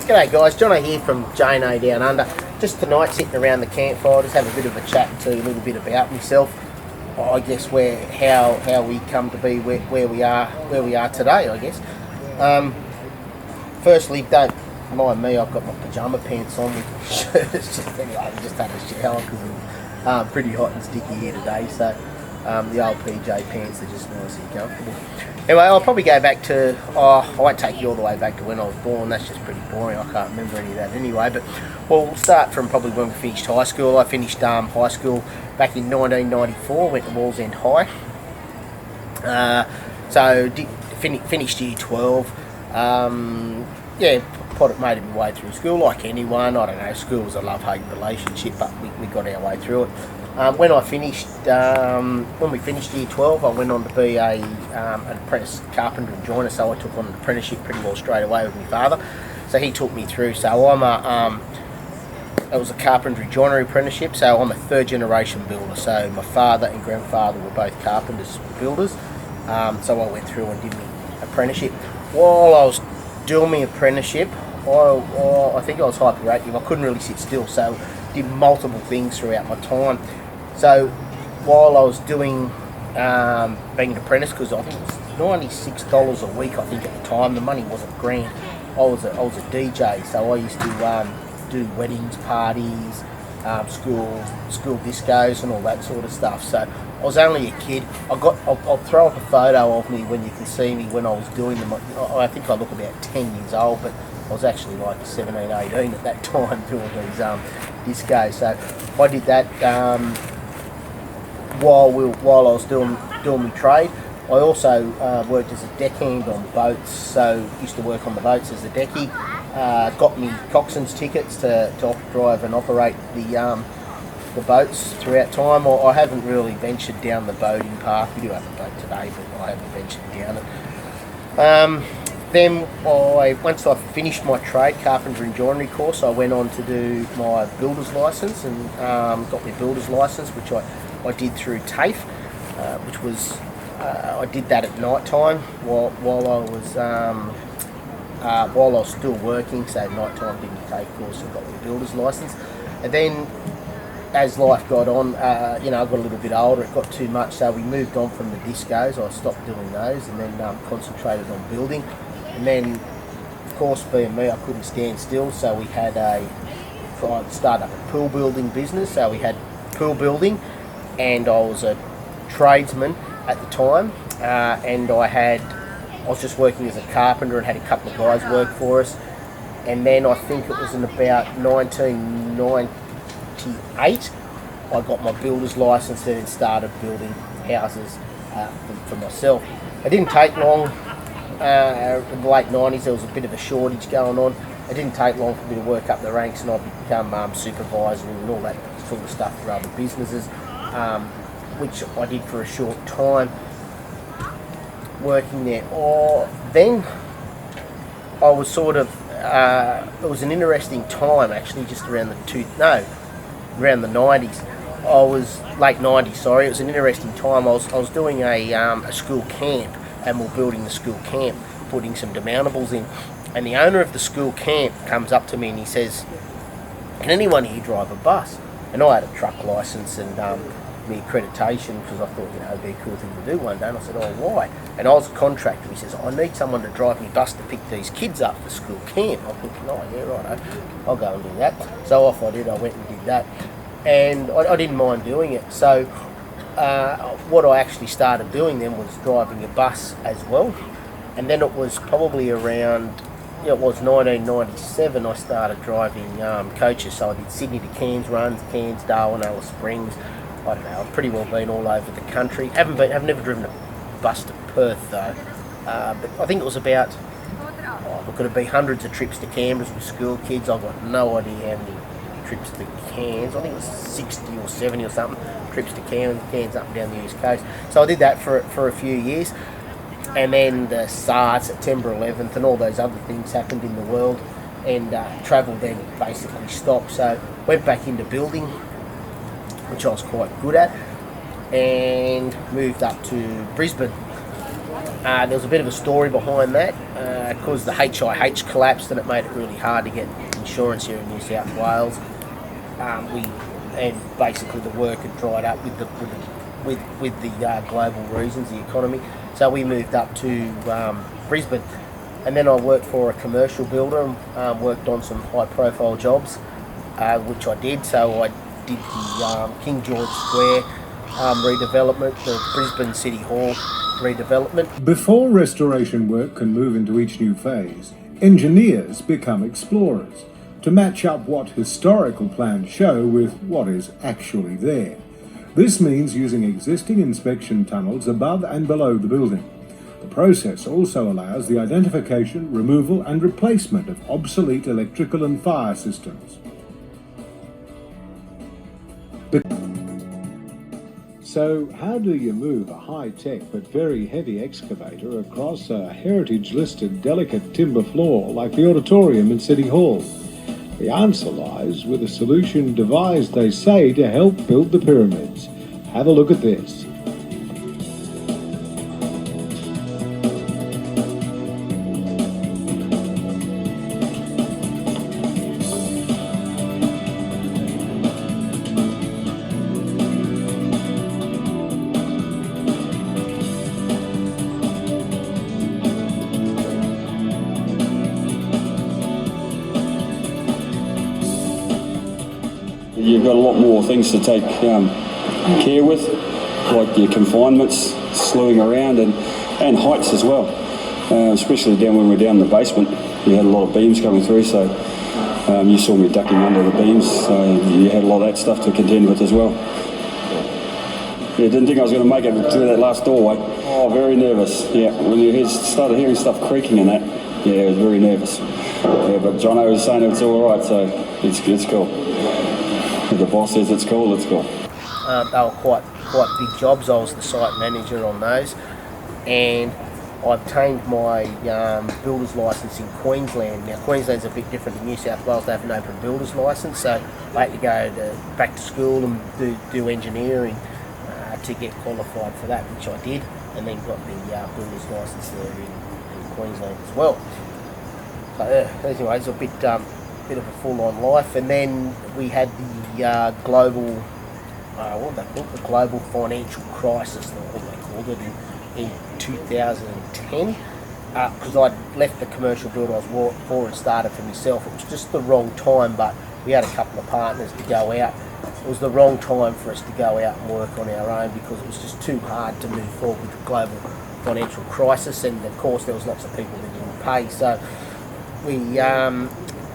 G'day guys, Jonno here from JNA Downunder. Just tonight sitting around the campfire, just have a bit of a chat to a little bit about myself. I guess how we come to be where we are today, I guess. Firstly, don't mind me, I've got my pyjama pants on with shirts. Anyway, I just had a shower because it's pretty hot and sticky here today, so the old PJ pants are just nice and comfortable. Anyway, I'll probably go back to, I won't take you all the way back to when I was born, that's just pretty boring, I can't remember any of that anyway, but we'll start from probably when we finished high school. I finished high school back in 1994, went to Wallsend High, so finished year 12, yeah, made my way through school like anyone. I don't know, school was a love-hate relationship, but we got our way through it. When we finished year 12, I went on to be an apprentice carpenter and joiner, so I took on an apprenticeship pretty well straight away with my father. So he took me through. So it was a carpentry joinery apprenticeship, so I'm a third generation builder. So my father and grandfather were both carpenters, builders. So I went through and did my apprenticeship. While I was doing my apprenticeship, I think I was hyperactive. I couldn't really sit still, so did multiple things throughout my time. So while I was doing being an apprentice, because I think it was $96 a week, I think at the time, the money wasn't grand. I was a DJ, so I used to do weddings, parties, school discos and all that sort of stuff. So I was only a kid. I'll throw up a photo of me when you can see me when I was doing them. I think I look about 10 years old, but I was actually like 17, 18 at that time doing these discos. So I did that while I was doing my trade. I also worked as a deckhand on boats, so used to work on the boats as a deckie. Got me coxswain's tickets to drive and operate the boats throughout time. I haven't really ventured down the boating path. We do have a boat today, but I haven't ventured down it. Then once I finished my trade, carpentry and joinery course, I went on to do my builder's licence and got my builder's licence, which I did through TAFE, which was I did that at night time while I was still working. So night time did my TAFE course and got my builder's licence. And then as life got on, I got a little bit older, it got too much, so we moved on from the discos. I stopped doing those and then concentrated on building. And then, of course, being me, I couldn't stand still, so we had started up a pool building business. So we had pool building, and I was a tradesman at the time, and I was just working as a carpenter and had a couple of guys work for us. And then I think it was in about 1998, I got my builder's licence and then started building houses for myself. It didn't take long. In the late 90s, there was a bit of a shortage going on. It didn't take long for me to work up the ranks, and I become supervisor and all that sort of stuff for other businesses, which I did for a short time working there. Then I was sort of, it was an interesting time actually, just around the 90s. I was late 90s, sorry. It was an interesting time. I was doing a school camp, and we're building the school camp, putting some demountables in. And the owner of the school camp comes up to me and he says, "Can anyone here drive a bus?" And I had a truck licence and my accreditation, because I thought, it'd be a cool thing to do one day. And I said, "Oh, why?" And I was a contractor. He says, "I need someone to drive me bus to pick these kids up for school camp." I'm thinking, "Oh, yeah, right, I'll go and do that." So off I did. I went and did that. And I didn't mind doing it. So what I actually started doing then was driving a bus as well. And then it was probably around, it was 1997, I started driving coaches. So I did Sydney to Cairns runs, Cairns, Darwin, Alice Springs. I don't know, I've pretty well been all over the country. I've never driven a bus to Perth though. But I think it was about, could it be hundreds of trips to Canberra with school kids. I've got no idea how many trips to Cairns. I think it was 60 or 70 or something trips to Cairns up and down the east coast. So I did that for a few years, and then the SARS, September 11th, and all those other things happened in the world, and travel then basically stopped. So went back into building, which I was quite good at, and moved up to Brisbane. There was a bit of a story behind that. because the HIH collapsed and it made it really hard to get insurance here in New South Wales. And basically the work had dried up with the global reasons, the economy. So we moved up to Brisbane, and then I worked for a commercial builder, worked on some high-profile jobs, which I did. So I did the King George Square redevelopment, the Brisbane City Hall redevelopment. Before restoration work can move into each new phase, engineers become explorers to match up what historical plans show with what is actually there. This means using existing inspection tunnels above and below the building. The process also allows the identification, removal and replacement of obsolete electrical and fire systems. So how do you move a high-tech but very heavy excavator across a heritage-listed delicate timber floor like the auditorium in City Hall? The answer lies with a solution devised, they say, to help build the pyramids. Have a look at this. You've got a lot more things to take care with, like your confinements, slewing around, and heights as well. Especially down when we're down in the basement, you had a lot of beams coming through, so you saw me ducking under the beams, so you had a lot of that stuff to contend with as well. Yeah, didn't think I was going to make it through that last doorway. Oh, very nervous. Yeah, when you started hearing stuff creaking and that, yeah, I was very nervous. Yeah, but Jonno was saying it's all right, so it's cool. If the boss says it's cool, it's cool. They were quite big jobs. I was the site manager on those, and I obtained my builder's licence in Queensland. Now Queensland's a bit different to New South Wales. They have an open builder's licence, so I had to go back to school and do engineering to get qualified for that, which I did, and then got the builder's licence there in Queensland as well. So anyway, it's a bit of a full-on life. And then we had the global the global financial crisis, what they called it, in 2010, because I'd left the commercial builder I was for and started for myself. It was just the wrong time, but we had a couple of partners to go out. It was the wrong time for us to go out and work on our own, because it was just too hard to move forward with the global financial crisis, and of course there was lots of people that didn't pay. So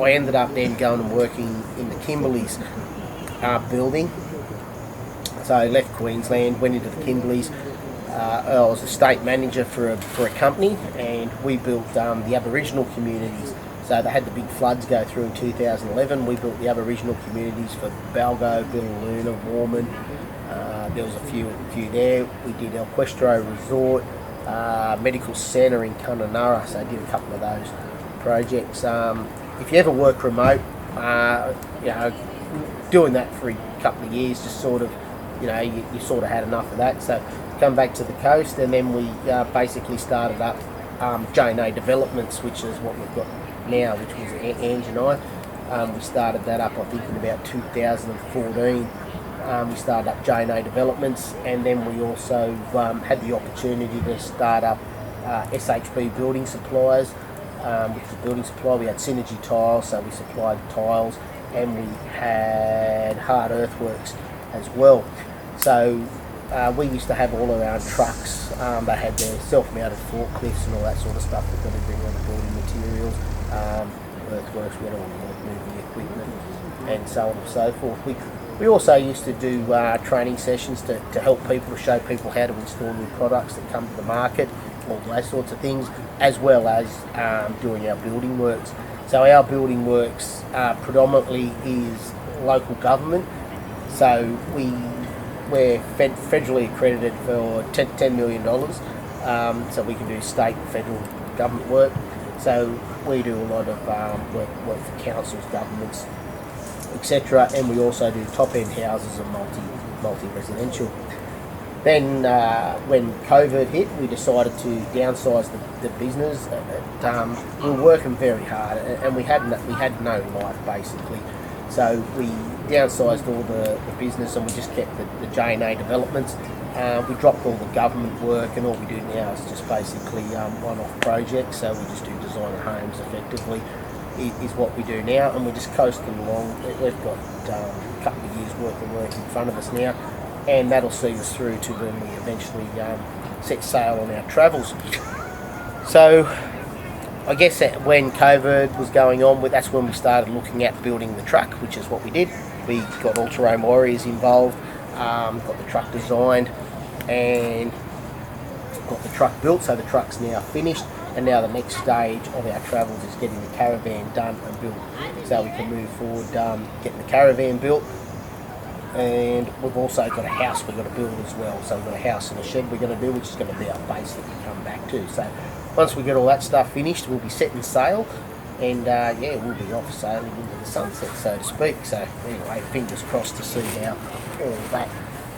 I ended up then going and working in the Kimberleys building. So I left Queensland, went into the Kimberleys. I was a state manager for a company, and we built the Aboriginal communities. So they had the big floods go through in 2011. We built the Aboriginal communities for Balgo, Billaloona, Warman. There was a few there. We did El Questro Resort, Medical Centre in Kununurra. So I did a couple of those projects. If you ever work remote, doing that for a couple of years, just sort of, you sort of had enough of that. So come back to the coast, and then we basically started up JNA Developments, which is what we've got now, which was Ange and I. We started that up, I think, in about 2014. We started up JNA Developments, and then we also had the opportunity to start up SHB Building Suppliers, which was building supply. We had Synergy Tiles, so we supplied tiles, and we had Hard Earthworks as well. So we used to have all of our trucks. They had their self-mounted forklifts and all that sort of stuff that they bring on the building materials. Earthworks, we had all the moving equipment, and so on and so forth. We also used to do training sessions to help people, to show people how to install new products that come to the market, all those sorts of things, as well as doing our building works. So our building works predominantly is local government. So we're federally accredited for $10 million. So we can do state and federal government work. So we do a lot of work for councils, governments, etc. And we also do top-end houses and multi-residential. Then when COVID hit, we decided to downsize the business. We were working very hard, and we had no life basically. So we downsized all the business, and we just kept the JNA developments. We dropped all the government work, and all we do now is just basically one-off projects. So we just do designer homes effectively, is what we do now, and we're just coasting along. We've got a couple of years worth of work in front of us now, and that'll see us through to when we eventually set sail on our travels. So I guess that when COVID was going on, that's when we started looking at building the truck, which is what we did. We got All-Terrain Warriors involved, got the truck designed, and got the truck built. So the truck's now finished, and now the next stage of our travels is getting the caravan done and built, so we can move forward getting the caravan built. And we've also got a house we've got to build as well. So we've got a house and a shed we're going to do, which is going to be our base that we come back to. So once we get all that stuff finished, we'll be setting sail, and we'll be off sailing into the sunset, so to speak. So anyway, fingers crossed to see how all that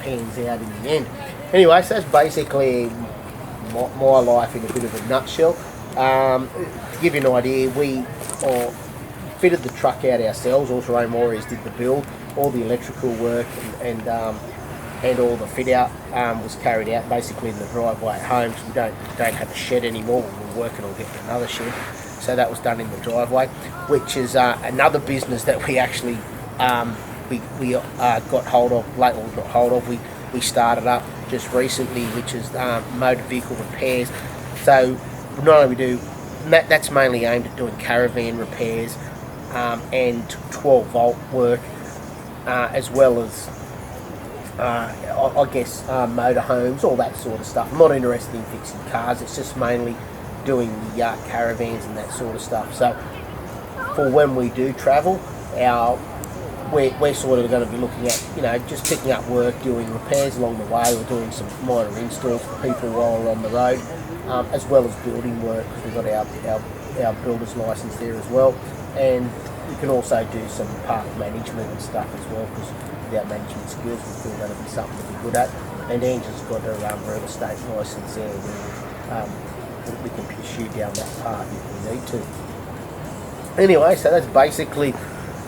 pans out in the end. Anyway, so that's basically my life in a bit of a nutshell. To give you an idea, we fitted the truck out ourselves. All-Terrain Warriors did the build. All the electrical work and all the fit out was carried out basically in the driveway at home, because we don't have a shed anymore. We're working on getting another shed, so that was done in the driveway, which is another business that we actually got hold of. We started up just recently, which is motor vehicle repairs. So not only we do that's mainly aimed at doing caravan repairs and 12-volt work, as well as motorhomes, all that sort of stuff. I'm not interested in fixing cars. It's just mainly doing the caravans and that sort of stuff. So for when we do travel, we're sort of going to be looking at, just picking up work, doing repairs along the way. We're doing some minor installs for people while we're on the road, as well as building work, because we've got our builder's license there as well. And you can also do some park management and stuff as well, because without management skills, we feel that'll be something to be good at. And Ange's got her real estate license there, where we can pursue down that path if we need to. Anyway, so that's basically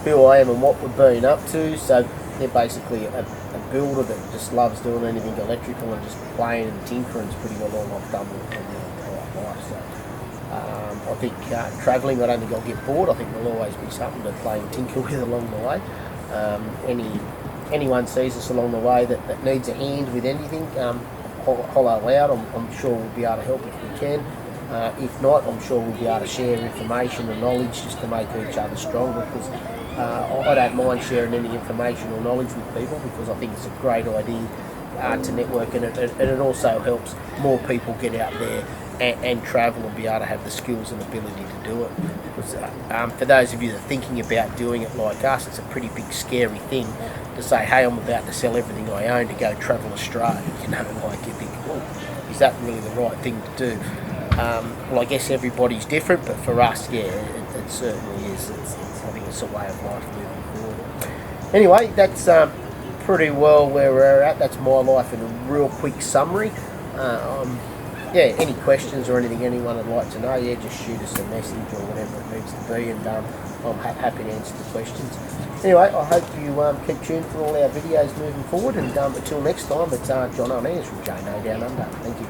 who I am and what we've been up to. So they're basically a builder that just loves doing anything electrical and just playing and tinkering is pretty well all I've done with my entire life. So I think travelling, I don't think I'll get bored. I think there'll always be something to play and tinker with along the way. Anyone sees us along the way that needs a hand with anything, hollow out. I'm sure we'll be able to help if we can. If not, I'm sure we'll be able to share information and knowledge just to make each other stronger, because I don't mind sharing any information or knowledge with people, because I think it's a great idea to network, and it also helps more people get out there and travel and be able to have the skills and ability to do it. Because for those of you that are thinking about doing it like us, it's a pretty big scary thing to say, hey, I'm about to sell everything I own to go travel Australia. Like you think, well, is that really the right thing to do? Well, I guess everybody's different, but for us, yeah, it certainly is. I think it's a way of life moving forward. Anyway, that's pretty well where we're at. That's my life in a real quick summary. Any questions or anything anyone would like to know, just shoot us a message or whatever it needs to be, and I'm happy to answer the questions. Anyway, I hope you keep tuned for all our videos moving forward, and until next time, it's Jonno and Ange from JNA Downunder. Thank you.